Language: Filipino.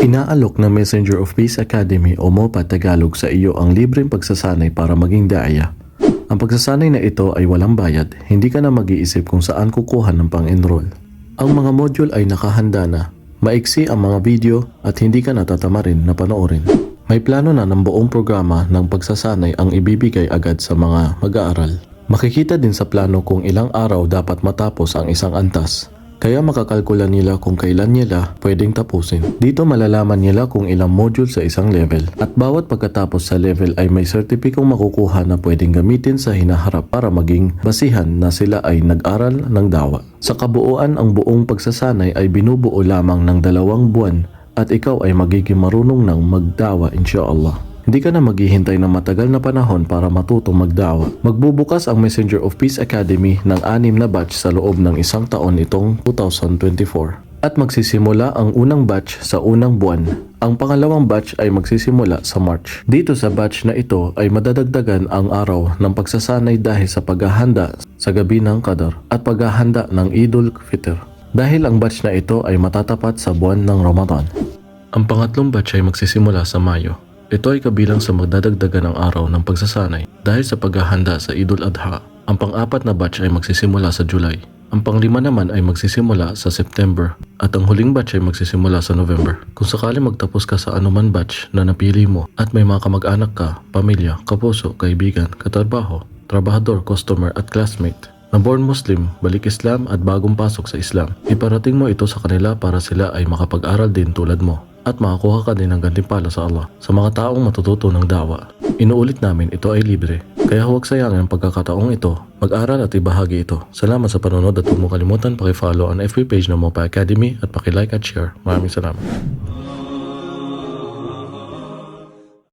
Inaalok ng Messenger of Peace Academy o MOPA Tagalog sa iyo ang libreng pagsasanay para maging daaya. Ang pagsasanay na ito ay walang bayad, hindi ka na mag-iisip kung saan kukuha ng pang-enroll. Ang mga module ay nakahanda na, maiksi ang mga video at hindi ka natatama rin na panoorin. May plano na ng buong programa ng pagsasanay ang ibibigay agad sa mga mag-aaral. Makikita din sa plano kung ilang araw dapat matapos ang isang antas. Kaya makakalkula nila kung kailan nila pwedeng tapusin. Dito malalaman nila kung ilang module sa isang level. At bawat pagkatapos sa level ay may sertipikong makukuha na pwedeng gamitin sa hinaharap para maging basihan na sila ay nag-aral ng dawa. Sa kabuuan, ang buong pagsasanay ay binubuo lamang ng 2 buwan at ikaw ay magiging marunong ng magdawa insyaAllah. Hindi ka na maghihintay ng matagal na panahon para matutong magdawa. Magbubukas ang Messenger of Peace Academy ng 6 na batch sa loob ng 1 taon itong 2024. At magsisimula ang unang batch sa unang buwan. Ang pangalawang batch ay magsisimula sa March. Dito sa batch na ito ay madadagdagan ang araw ng pagsasanay dahil sa paghahanda sa gabi ng Qadar at paghahanda ng Idul Fitr. Dahil ang batch na ito ay matatapat sa buwan ng Ramadan. Ang pangatlong batch ay magsisimula sa Mayo. Ito ay kabilang sa magdadagdagan ng araw ng pagsasanay dahil sa paghahanda sa Idul Adha. Ang pang-4 na batch ay magsisimula sa July. Ang pang-5 naman ay magsisimula sa September at ang huling batch ay magsisimula sa November. Kung sakali magtapos ka sa anuman batch na napili mo at may mga kamag-anak ka, pamilya, kapuso, kaibigan, katrabaho, trabahador, customer at classmate na born Muslim, balik Islam at bagong pasok sa Islam, iparating mo ito sa kanila para sila ay makapag-aral din tulad mo at makakuha ka din ng gantimpala sa Allah. Sa mga taong matututo ng dawa, inuulit namin ito ay libre. Kaya huwag sayangin ang pagkakataong ito. Mag-aral at ibahagi ito. Salamat sa panonood at huwag mo kalimutan paki-follow ang FB page ng MOPA Academy at paki-like at share. Maraming salamat.